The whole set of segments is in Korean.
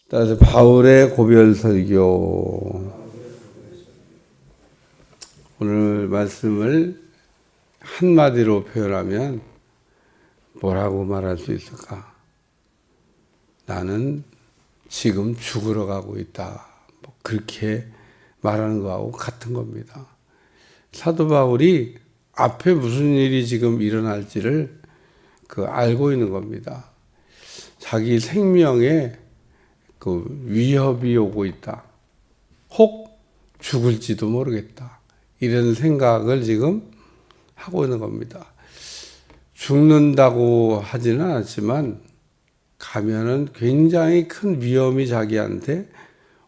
따라서 바울의 고별 설교. 오늘 말씀을 한마디로 표현하면 뭐라고 말할 수 있을까? 나는 지금 죽으러 가고 있다. 그렇게 말하는 거하고 같은 겁니다. 사도 바울이 앞에 무슨 일이 지금 일어날지를 알고 있는 겁니다. 자기 생명에 위협이 오고 있다. 혹 죽을지도 모르겠다. 이런 생각을 지금 하고 있는 겁니다. 죽는다고 하지는 않았지만 가면은 굉장히 큰 위험이 자기한테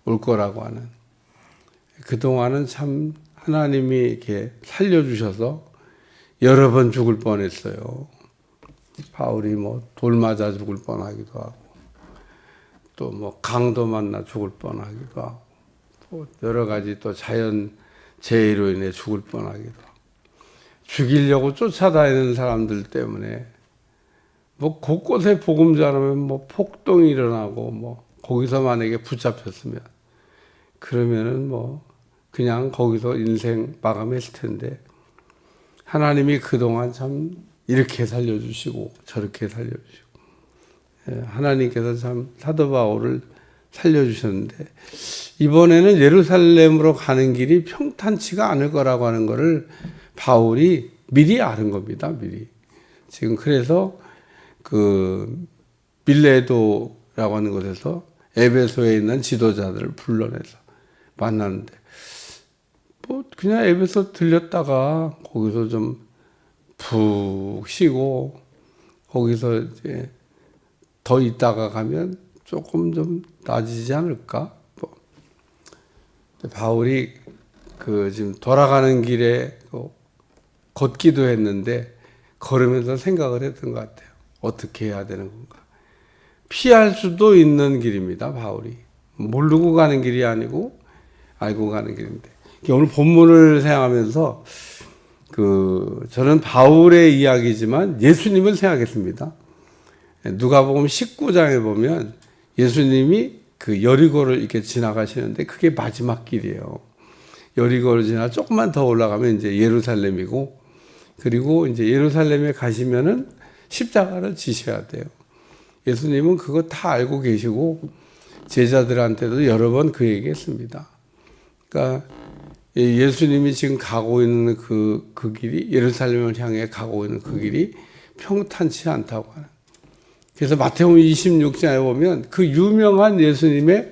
올 거라고 하는. 그동안은 참 하나님이 이렇게 살려주셔서 여러 번 죽을 뻔했어요. 바울이 돌 맞아 죽을 뻔하기도 하고, 또 강도 만나 죽을 뻔하기도 하고, 또 여러 가지 또 자연 재해로 인해 죽을 뻔하기도 하고, 죽이려고 쫓아다니는 사람들 때문에 곳곳에 복음 전하면 폭동이 일어나고 거기서 만약에 붙잡혔으면 그러면은 그냥 거기서 인생 마감했을 텐데, 하나님이 그동안 참 이렇게 살려주시고 저렇게 살려주시고, 하나님께서 참 사도 바울을 살려주셨는데, 이번에는 예루살렘으로 가는 길이 평탄치가 않을 거라고 하는 것을 바울이 미리 아는 겁니다. 미리. 지금 그래서 밀레도라고 하는 곳에서 에베소에 있는 지도자들을 불러내서 만났는데, 그냥 에베소 들렸다가 거기서 좀 푹 쉬고 거기서 이제 더 있다가 가면 조금 좀 나아지지 않을까? 바울이 지금 돌아가는 길에 걷기도 했는데 걸으면서 생각을 했던 것 같아요. 어떻게 해야 되는 건가? 피할 수도 있는 길입니다. 바울이 모르고 가는 길이 아니고 알고 가는 길인데, 오늘 본문을 생각하면서 저는 바울의 이야기지만 예수님을 생각했습니다. 누가복음 19장에 보면 예수님이 여리고를 이렇게 지나가시는데 그게 마지막 길이에요. 여리고를 지나 조금만 더 올라가면 이제 예루살렘이고, 그리고 이제 예루살렘에 가시면은 십자가를 지셔야 돼요. 예수님은 그거 다 알고 계시고 제자들한테도 여러 번 그 얘기했습니다. 그러니까 예수님이 지금 가고 있는 그 길이, 예루살렘을 향해 가고 있는 그 길이 평탄치 않다고 하는. 그래서 마태복음 26장에 보면 그 유명한 예수님의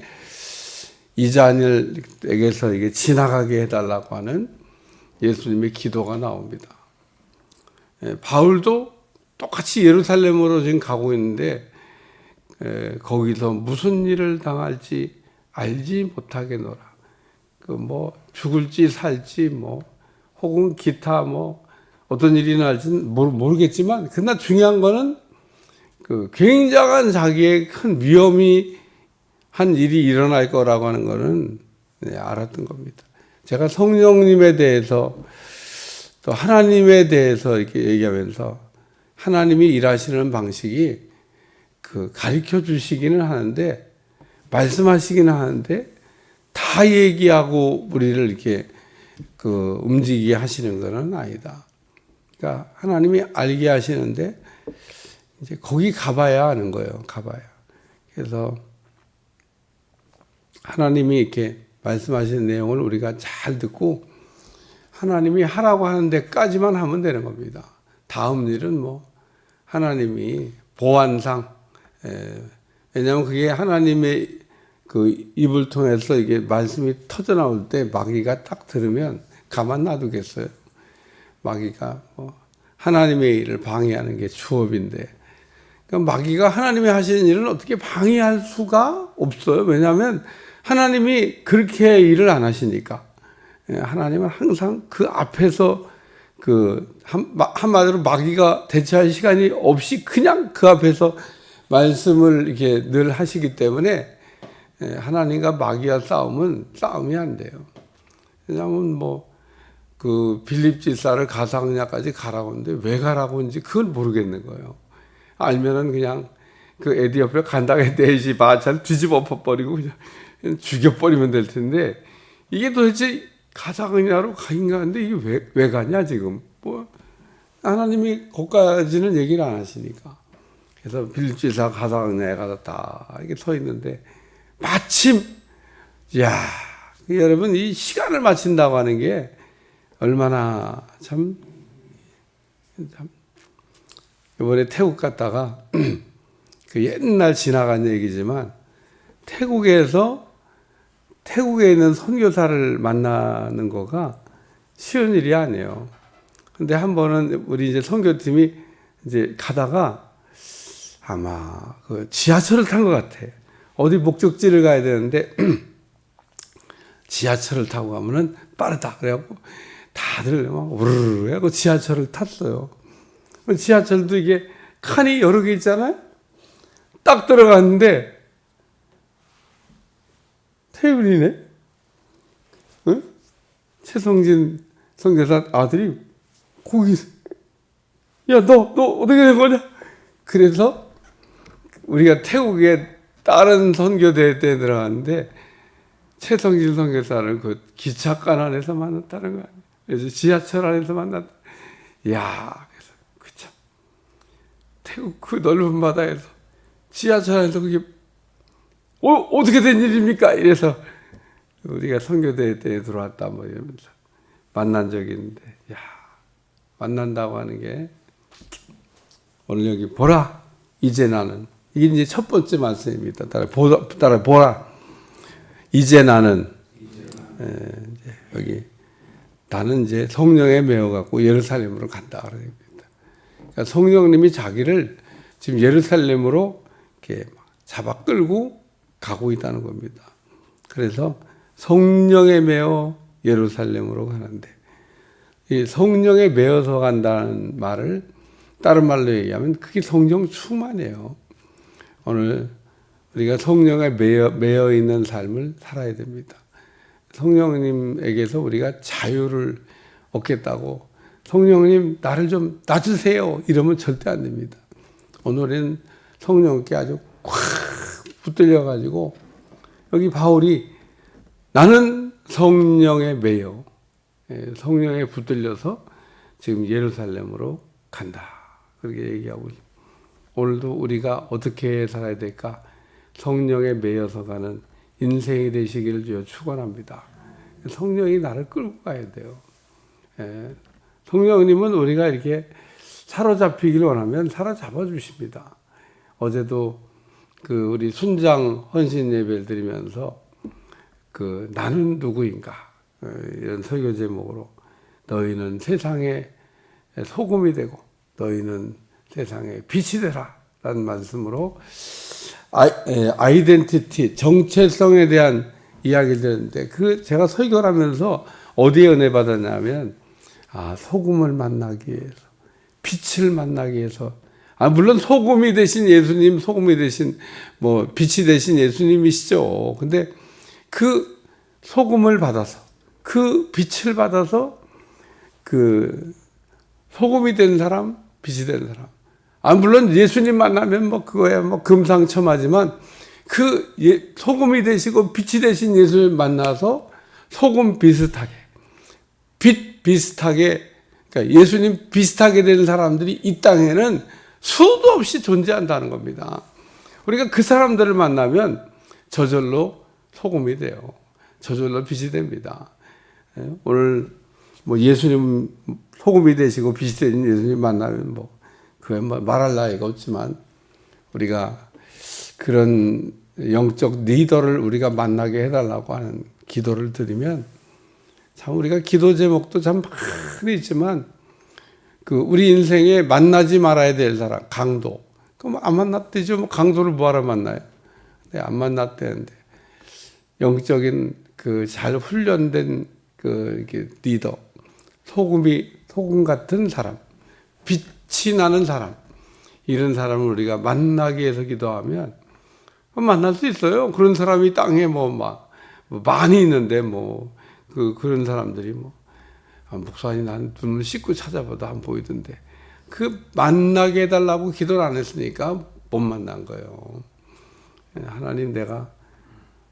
이자녀에게서 이게 지나가게 해달라고 하는 예수님의 기도가 나옵니다. 바울도 똑같이 예루살렘으로 지금 가고 있는데 거기서 무슨 일을 당할지 알지 못하겠노라. 죽을지 살지 혹은 기타 어떤 일이 날지는 모르겠지만, 그러나 중요한 거는 굉장한 자기의 큰 위험이 한 일이 일어날 거라고 하는 거는 알았던 겁니다. 제가 성령님에 대해서 또 하나님에 대해서 이렇게 얘기하면서 하나님이 일하시는 방식이 가르쳐 주시기는 하는데, 말씀하시기는 하는데 다 얘기하고 우리를 이렇게 움직이게 하시는 것은 아니다. 그러니까 하나님이 알게 하시는데 이제 거기 가봐야 하는 거예요. 가봐야. 그래서 하나님이 이렇게 말씀하시는 내용을 우리가 잘 듣고 하나님이 하라고 하는 데까지만 하면 되는 겁니다. 다음 일은 하나님이 보안상, 왜냐하면 그게 하나님의 입을 통해서 이게 말씀이 터져 나올 때 마귀가 딱 들으면 가만 놔두겠어요. 마귀가 하나님의 일을 방해하는 게 주업인데, 그러니까 마귀가 하나님이 하시는 일을 어떻게 방해할 수가 없어요. 왜냐하면 하나님이 그렇게 일을 안 하시니까. 하나님은 항상 그 앞에서 한마디로 마귀가 대처할 시간이 없이 그냥 그 앞에서 말씀을 이렇게 늘 하시기 때문에 하나님과 마귀와 싸움이 안 돼요. 왜냐하면 빌립 지사를 가상야까지 가라고 하는데 왜 가라고 하는지 그걸 모르겠는 거예요. 알면은 그냥 그 에디오피아 간다게 넷이 마차를 뒤집어 엎어버리고 그냥 죽여버리면 될 텐데 이게 도대체 가자그냐로 가긴가 하는데 이게 왜 가냐 지금 뭐 하나님이 거기까지는 얘기를 안 하시니까 그래서 빌지사 가자그냐에 가다 이게 서 있는데 마침 야 여러분 이 시간을 맞춘다고 하는 게 얼마나 참 이번에 태국 갔다가 그 옛날 지나간 얘기지만 태국에 있는 선교사를 만나는 거가 쉬운 일이 아니에요. 근데 한 번은 우리 이제 선교팀이 이제 가다가 아마 그 지하철을 탄 것 같아. 어디 목적지를 가야 되는데 지하철을 타고 가면은 빠르다. 그래갖고 다들 막 우르르 해갖고 지하철을 탔어요. 지하철도 이게 칸이 여러 개 있잖아요. 딱 들어갔는데 테이블이네. 응? 최성진 선교사 아들이 거기 야 너 어떻게 된 거냐? 그래서 우리가 태국에 다른 선교대 때 들어갔는데 최성진 선교사를 그 기차관 안에서 만났다는 거 아니에요. 그래서 지하철 안에서 만났다. 야, 그래서 그참 태국 그 넓은 바다에서 지하철 안에서 그게 어떻게 된 일입니까? 이래서 우리가 선교대 때 들어왔다 뭐 이러면서 만난 적이 있는데, 야, 만난다고 하는 게 오늘 여기 보라 이제 나는 이게 이제 첫 번째 말씀입니다. 따라 보라 이제 나는 이제 여기 나는 이제 성령에 매어 갖고 예루살렘으로 간다 그럽니다. 그러니까 성령님이 자기를 지금 예루살렘으로 이렇게 잡아 끌고 가고 있다는 겁니다. 그래서 성령에 매어 예루살렘으로 가는데 이 성령에 매어서 간다는 말을 다른 말로 얘기하면 그게 성령 충만이에요. 오늘 우리가 성령에 매여 있는 삶을 살아야 됩니다. 성령님에게서 우리가 자유를 얻겠다고 성령님 나를 좀 놔주세요 이러면 절대 안 됩니다. 오늘은 성령께 아주 콱 붙들려 가지고 여기 바울이 나는 성령에 매여 성령에 붙들려서 지금 예루살렘으로 간다 그렇게 얘기하고 있습니다. 오늘도 우리가 어떻게 살아야 될까? 성령에 매여서 가는 인생이 되시기를 주여 축원합니다. 성령이 나를 끌고 가야 돼요. 성령님은 우리가 이렇게 사로잡히기를 원하면 사로잡아 주십니다. 어제도 그 우리 순장 헌신 예배를 드리면서 그 나는 누구인가 이런 설교 제목으로 너희는 세상의 소금이 되고 너희는 세상의 빛이 되라 라는 말씀으로 아이덴티티 정체성에 대한 이야기를 드렸는데 그 제가 설교를 하면서 어디에 은혜 받았냐면 소금을 만나기 위해서 빛을 만나기 위해서 물론 소금이 되신 예수님 소금이 되신 뭐 빛이 되신 예수님이시죠. 근데 그 소금을 받아서 그 빛을 받아서 그 소금이 된 사람 빛이 된 사람 물론 예수님 만나면 뭐 그거야 뭐 금상첨화지만 그 소금이 되시고 빛이 되신 예수님 만나서 소금 비슷하게 빛 비슷하게 그러니까 예수님 비슷하게 되는 사람들이 이 땅에는 수도 없이 존재한다는 겁니다. 우리가 그 사람들을 만나면 저절로 소금이 돼요. 저절로 빛이 됩니다. 오늘 뭐 예수님 소금이 되시고 빛이 되신 예수님 만나면 뭐 그게 뭐 말할 나위가 없지만 우리가 그런 영적 리더를 우리가 만나게 해달라고 하는 기도를 드리면 참 우리가 기도 제목도 참 많이 있지만 그 우리 인생에 만나지 말아야 될 사람 강도 그럼 안 만났대죠. 뭐 강도를 뭐하러 만나요? 네, 안 만났대는데 영적인 그 잘 훈련된 그 리더 소금 같은 사람 빛이 나는 사람 이런 사람을 우리가 만나기 위해서 기도하면 만날 수 있어요. 그런 사람이 땅에 뭐 많이 있는데 그런 사람들이 목사님 난 눈을 씻고 찾아봐도 안 보이던데 그 만나게 해달라고 기도를 안 했으니까 못 만난 거예요. 하나님, 내가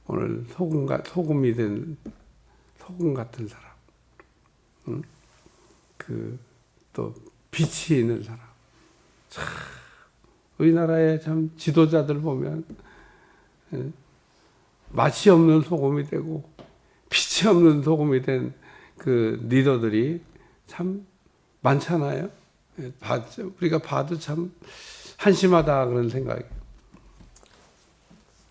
오늘 소금이 된 소금 같은 사람, 응? 또 빛이 있는 사람. 참 우리나라의 참 지도자들 보면 맛이 없는 소금이 되고 빛이 없는 소금이 된 그 리더들이 참 많잖아요. 우리가 봐도 참 한심하다 그런 생각이에요.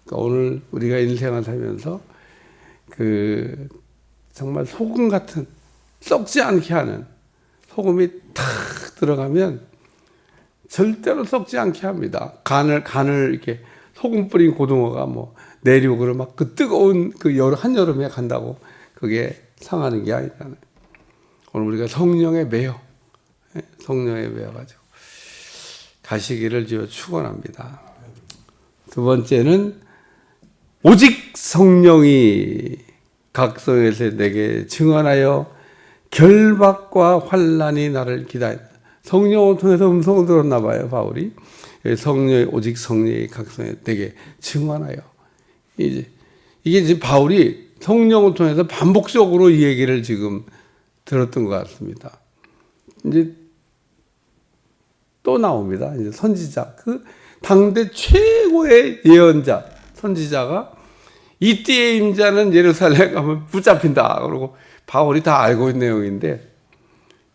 그러니까 오늘 우리가 인생을 살면서 정말 소금 같은, 썩지 않게 하는, 소금이 탁 들어가면 절대로 썩지 않게 합니다. 간을 이렇게 소금 뿌린 고등어가 뭐 내륙으로 막 그 뜨거운 한여름에 간다고 그게 상하는 게 아니잖아요. 오늘 우리가 성령에 매여가지고 가시기를 주여 축원합니다. 두 번째는 오직 성령이 각성에서 내게 증언하여 결박과 환난이 나를 기다린다. 성령을 통해서 음성을 들었나 봐요, 바울이. 오직 성령이 각성에 내게 증언하여. 이게 지금 바울이 성령을 통해서 반복적으로 이 얘기를 지금 들었던 것 같습니다. 이제 또 나옵니다. 이제 선지자, 당대 최고의 예언자, 선지자가 이 띠의 임자는 예루살렘 가면 붙잡힌다. 그러고 바울이 다 알고 있는 내용인데,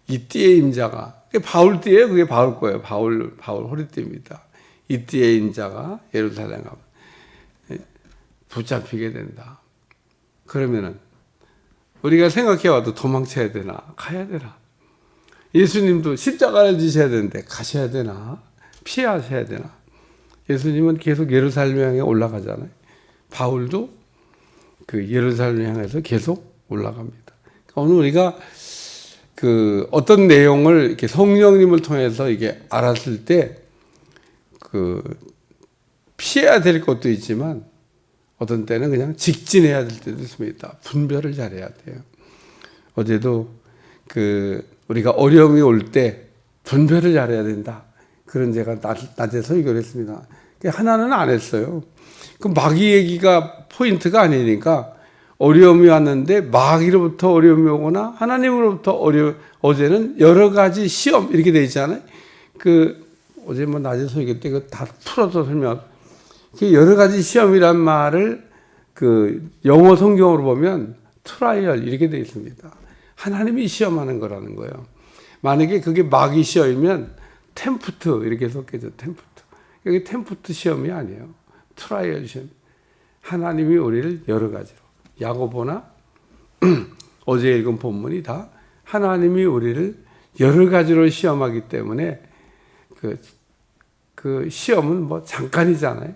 이 띠의 임자가, 바울 띠예요. 그게 바울 거예요. 바울 허리띠입니다. 이 띠의 임자가 예루살렘 가면 붙잡히게 된다. 그러면은 우리가 생각해봐도 도망쳐야 되나? 가야 되나? 예수님도 십자가를 지셔야 되는데 가셔야 되나? 피하셔야 되나? 예수님은 계속 예루살렘 향해 올라가잖아요. 바울도 예루살렘 향해서 계속 올라갑니다. 오늘 우리가 어떤 내용을 이렇게 성령님을 통해서 이게 알았을 때 피해야 될 것도 있지만 어떤 때는 그냥 직진해야 될 때도 있습니다. 분별을 잘해야 돼요. 어제도 우리가 어려움이 올 때 분별을 잘해야 된다. 그런 제가 낮에 설교를 했습니다. 하나는 안 했어요. 마귀 얘기가 포인트가 아니니까 어려움이 왔는데 마귀로부터 어려움이 오거나 하나님으로부터 어제는 여러 가지 시험 이렇게 돼 있잖아요. 어제 낮에 설교 때 다 풀어서 설명. 여러 가지 시험이란 말을 영어 성경으로 보면 트라이얼 이렇게 돼 있습니다. 하나님이 시험하는 거라는 거예요. 만약에 그게 마귀 시험이면 템프트 이렇게 섞여져. 템프트. 여기 템프트 시험이 아니에요. 트라이얼 시험. 하나님이 우리를 여러 가지로. 야고보나 어제 읽은 본문이 다 하나님이 우리를 여러 가지로 시험하기 때문에 그 시험은 뭐 잠깐이잖아요.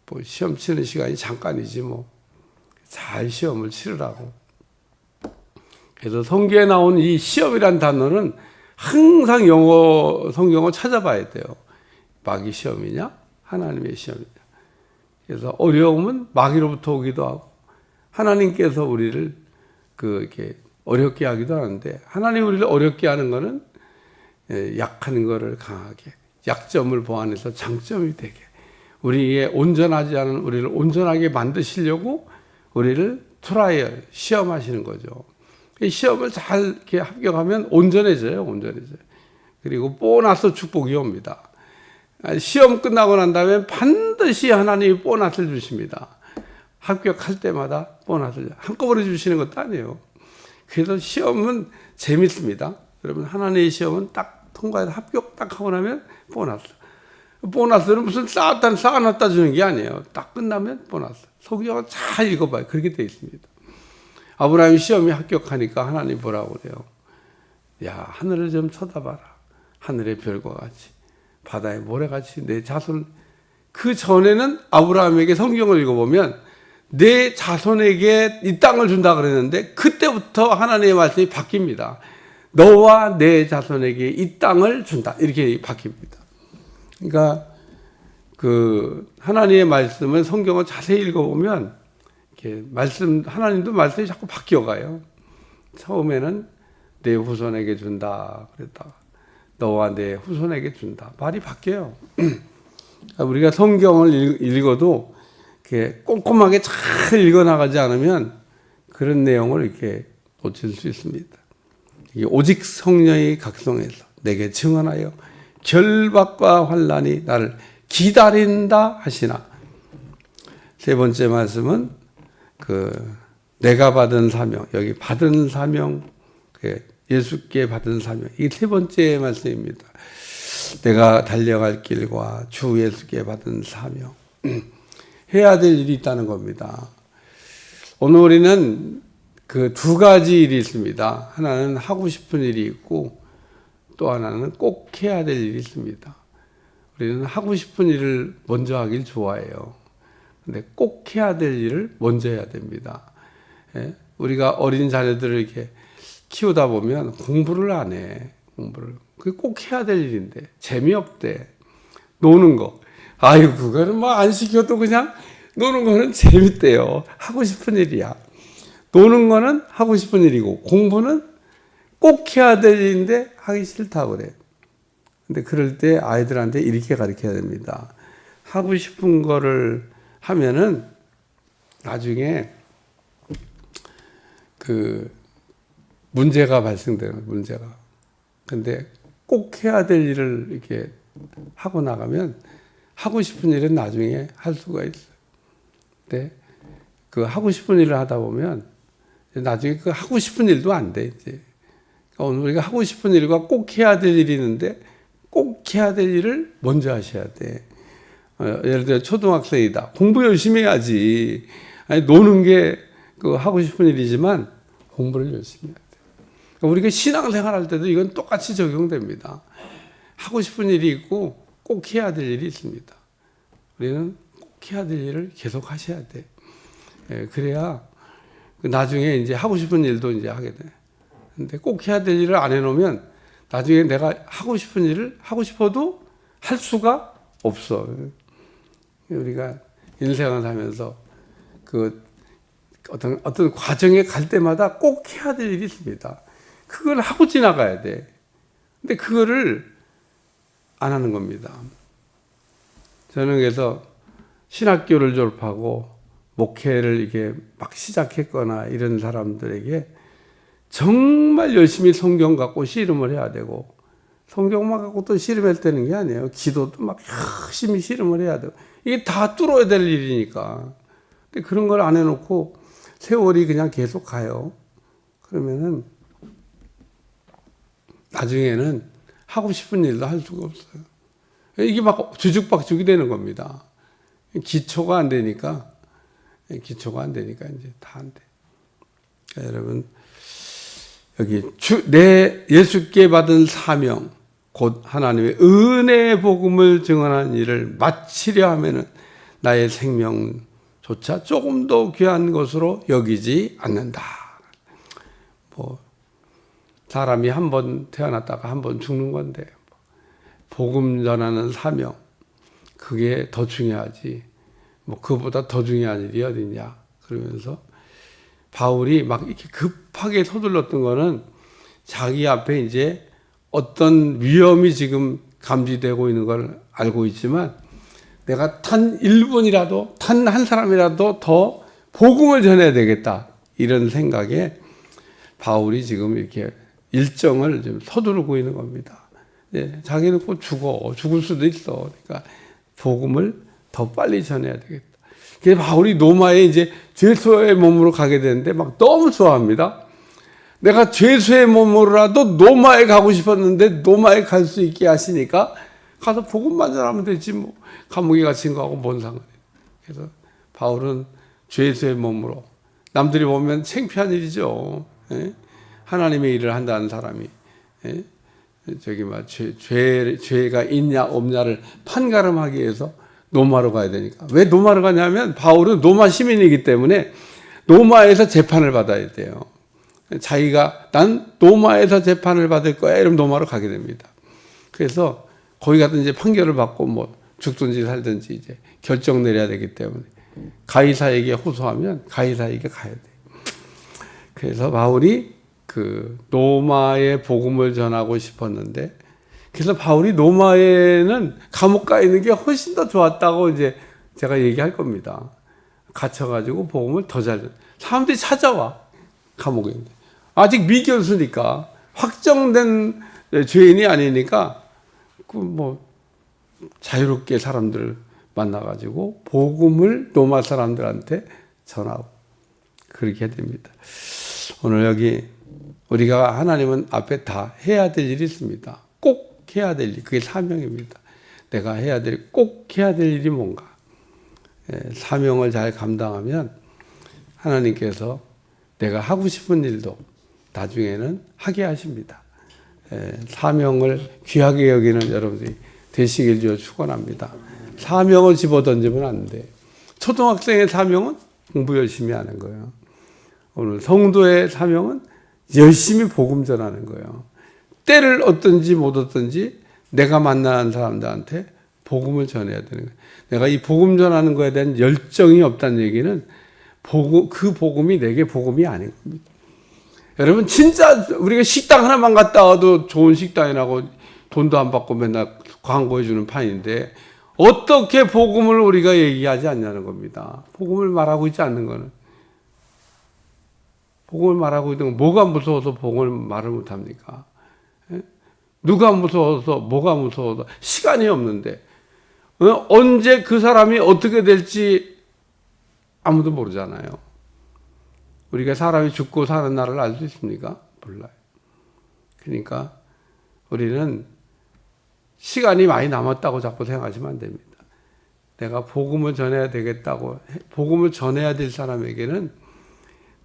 뭐 시험 치는 시간이 잠깐이지 뭐. 잘 시험을 치르라고. 그래서 성경에 나온 이 시험이란 단어는 항상 성경을 찾아봐야 돼요. 마귀 시험이냐? 하나님의 시험이냐? 그래서 어려움은 마귀로부터 오기도 하고 하나님께서 우리를 이렇게 어렵게 하기도 하는데 하나님 우리를 어렵게 하는 거는 약한 거를 강하게 약점을 보완해서 장점이 되게 우리의 온전하지 않은 우리를 온전하게 만드시려고 우리를 트라이얼 시험하시는 거죠. 이 시험을 잘 이렇게 합격하면 온전해져요. 그리고 보너스 축복이 옵니다. 시험 끝나고 난 다음에 반드시 하나님이 보너스를 주십니다. 합격할 때마다 보너스를 한꺼번에 주시는 것도 아니에요. 그래서 시험은 재밌습니다. 여러분 하나님의 시험은 딱 통과해서 합격 딱 하고 나면 보너스는 무슨 쌓아놨다 주는 게 아니에요. 딱 끝나면 보너스. 성경을 잘 읽어봐요. 그렇게 되어 있습니다. 아브라함이 시험에 합격하니까 하나님 뭐라고 그래요? 야, 하늘을 좀 쳐다봐라. 하늘의 별과 같이 바다의 모래같이 내 자손. 그 전에는 아브라함에게 성경을 읽어보면 내 자손에게 이 땅을 준다 그랬는데 그때부터 하나님의 말씀이 바뀝니다. 너와 내 자손에게 이 땅을 준다. 이렇게 바뀝니다. 그러니까 하나님의 말씀을 성경을 자세히 읽어보면 이렇게 하나님도 말씀이 자꾸 바뀌어가요. 처음에는 내 후손에게 준다 그랬다가 너와 내 후손에게 준다. 말이 바뀌어요. 우리가 성경을 읽어도 이렇게 꼼꼼하게 잘 읽어나가지 않으면 그런 내용을 이렇게 놓칠 수 있습니다. 이게 오직 성령이 각성해서 내게 증언하여 결박과 환난이 나를 기다린다 하시나. 세 번째 말씀은 내가 받은 사명, 여기 받은 사명, 예수께 받은 사명, 이 세 번째 말씀입니다. 내가 달려갈 길과 주 예수께 받은 사명. 해야 될 일이 있다는 겁니다. 오늘 우리는 그 두 가지 일이 있습니다. 하나는 하고 싶은 일이 있고 또 하나는 꼭 해야 될 일이 있습니다. 우리는 하고 싶은 일을 먼저 하길 좋아해요. 근데 꼭 해야 될 일을 먼저 해야 됩니다. 우리가 어린 자녀들을 이렇게 키우다 보면 공부를 안 해. 그게 꼭 해야 될 일인데 재미없대. 노는 거. 아유, 그거는 뭐 안 시켜도 그냥 노는 거는 재밌대요. 하고 싶은 일이야. 노는 거는 하고 싶은 일이고 공부는 꼭 해야 될 일인데 하기 싫다고 그래. 근데 그럴 때 아이들한테 이렇게 가르쳐야 됩니다. 하고 싶은 거를 하면은 나중에 문제가 발생되는 거예요, 문제가. 근데 꼭 해야 될 일을 이렇게 하고 나가면 하고 싶은 일은 나중에 할 수가 있어요. 근데 하고 싶은 일을 하다 보면 나중에 하고 싶은 일도 안 돼, 이제. 오늘 우리가 하고 싶은 일과 꼭 해야 될 일이 있는데 꼭 해야 될 일을 먼저 하셔야 돼. 예를 들어 초등학생이다. 공부 열심히 해야지. 아니, 노는 게 하고 싶은 일이지만 공부를 열심히 해야 돼. 그러니까 우리가 신앙생활 할 때도 이건 똑같이 적용됩니다. 하고 싶은 일이 있고 꼭 해야 될 일이 있습니다. 우리는 꼭 해야 될 일을 계속 하셔야 돼. 그래야 나중에 이제 하고 싶은 일도 이제 하게 돼. 근데 꼭 해야 될 일을 안 해놓으면 나중에 내가 하고 싶은 일을 하고 싶어도 할 수가 없어. 우리가 인생을 하면서 어떤 과정에 갈 때마다 꼭 해야 될 일이 있습니다. 그걸 하고 지나가야 돼. 근데 그거를 안 하는 겁니다. 저는 그래서 신학교를 졸업하고 목회를 이렇게 막 시작했거나 이런 사람들에게 정말 열심히 성경 갖고 씨름을 해야 되고, 성경만 갖고 또 씨름할 때는 게 아니에요. 기도도 막 열심히 씨름을 해야 되고, 이게 다 뚫어야 될 일이니까. 근데 그런 걸 안 해놓고 세월이 그냥 계속 가요. 그러면은 나중에는 하고 싶은 일도 할 수가 없어요. 이게 막 주죽박죽이 되는 겁니다. 기초가 안 되니까 이제 다 안 돼. 그러니까 여러분, 여기 내 예수께 받은 사명, 곧 하나님의 은혜의 복음을 증언하는 일을 마치려 하면은 나의 생명조차 조금 더 귀한 것으로 여기지 않는다. 사람이 한 번 태어났다가 한 번 죽는 건데, 복음 전하는 사명, 그게 더 중요하지. 그보다 더 중요한 일이 어딨냐. 그러면서 바울이 막 이렇게 급하게 서둘렀던 거는 자기 앞에 이제 어떤 위험이 지금 감지되고 있는 걸 알고 있지만 내가 단 1분이라도, 단 한 사람이라도 더 복음을 전해야 되겠다. 이런 생각에 바울이 지금 이렇게 일정을 좀 서두르고 있는 겁니다. 자기는 꼭 죽을 수도 있어. 그러니까 복음을 더 빨리 전해야 되겠다. 그래서 바울이 로마에 이제 죄수의 몸으로 가게 되는데 막 너무 좋아합니다. 내가 죄수의 몸으로라도 로마에 가고 싶었는데 로마에 갈 수 있게 하시니까 가서 복음만 전하면 되지 감옥에 갇힌 거하고 뭔 상관이에요. 그래서 바울은 죄수의 몸으로, 남들이 보면 창피한 일이죠. 하나님의 일을 한다는 사람이 죄가 있냐 없냐를 판가름하기 위해서 로마로 가야 되니까. 왜 로마로 가냐면 바울은 로마 시민이기 때문에 로마에서 재판을 받아야 돼요. 자기가 난 로마에서 재판을 받을 거야 이러면 로마로 가게 됩니다. 그래서 거기 가서 이제 판결을 받고 죽든지 살든지 이제 결정 내려야 되기 때문에 가이사에게 호소하면 가이사에게 가야 돼. 그래서 바울이 로마의 복음을 전하고 싶었는데 그래서 바울이 로마에는 감옥 가 있는 게 훨씬 더 좋았다고 이제 제가 얘기할 겁니다. 갇혀가지고 복음을 더 잘, 사람들이 찾아와. 감옥에 있는데. 아직 미교수니까, 확정된 죄인이 아니니까, 자유롭게 사람들을 만나가지고, 복음을 로마 사람들한테 전하고, 그렇게 됩니다. 오늘 여기, 우리가 하나님은 앞에 다 해야 될 일이 있습니다. 꼭 해야 될 일, 그게 사명입니다. 내가 해야 될, 꼭 해야 될 일이 뭔가. 사명을 잘 감당하면 하나님께서 내가 하고 싶은 일도 나중에는 하게 하십니다. 사명을 귀하게 여기는 여러분들이 되시길 주어 축원합니다. 사명을 집어던지면 안 돼. 초등학생의 사명은 공부 열심히 하는 거예요. 오늘 성도의 사명은 열심히 복음 전하는 거예요. 때를 얻든지 못 얻든지 내가 만나는 사람들한테 복음을 전해야 되는 거예요. 내가 이 복음 전하는 거에 대한 열정이 없다는 얘기는 그 복음이 내게 복음이 아닌 겁니다. 여러분, 진짜 우리가 식당 하나만 갔다 와도 좋은 식당이 나고 돈도 안 받고 맨날 광고해주는 판인데 어떻게 복음을 우리가 얘기하지 않냐는 겁니다. 복음을 말하고 있지 않는 거는. 복음을 말하고 있는 건 뭐가 무서워서 복음을 말을 못합니까? 누가 무서워서 뭐가 무서워서 시간이 없는데 언제 그 사람이 어떻게 될지 아무도 모르잖아요. 우리가 사람이 죽고 사는 날을 알 수 있습니까? 몰라요. 그러니까 우리는 시간이 많이 남았다고 자꾸 생각하시면 안 됩니다. 내가 복음을 전해야 되겠다고, 복음을 전해야 될 사람에게는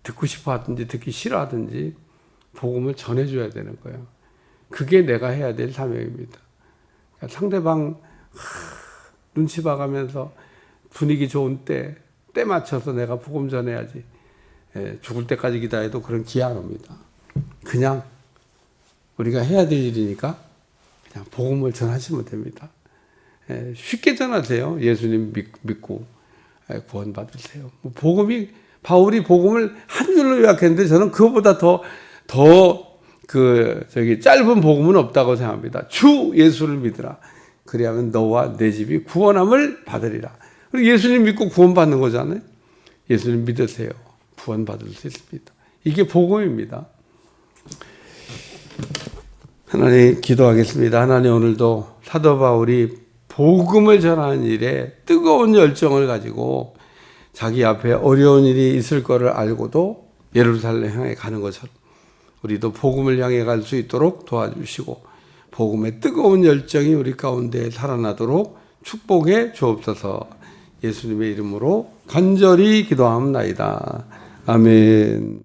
듣고 싶어 하든지 듣기 싫어 하든지 복음을 전해줘야 되는 거예요. 그게 내가 해야 될 사명입니다. 그러니까 상대방 눈치 봐가면서 분위기 좋은 때 맞춰서 내가 복음 전해야지. 죽을 때까지 기다려도 그런 기회 안 옵니다. 그냥 우리가 해야 될 일이니까 그냥 복음을 전하시면 됩니다. 쉽게 전하세요. 예수님 믿고 구원 받으세요. 바울이 복음을 한 줄로 요약했는데 저는 그거보다 짧은 복음은 없다고 생각합니다. 주 예수를 믿으라. 그리하면 너와 내 집이 구원함을 받으리라. 그리고 예수님 믿고 구원받는 거잖아요. 예수님 믿으세요. 구원받을 수 있습니다. 이게 복음입니다. 하나님 기도하겠습니다. 하나님 오늘도 사도 바울이 복음을 전하는 일에 뜨거운 열정을 가지고 자기 앞에 어려운 일이 있을 거를 알고도 예루살렘 향해 가는 것처럼 우리도 복음을 향해 갈 수 있도록 도와주시고 복음의 뜨거운 열정이 우리 가운데 살아나도록 축복해 주옵소서. 예수님의 이름으로 간절히 기도하옵나이다. 아멘.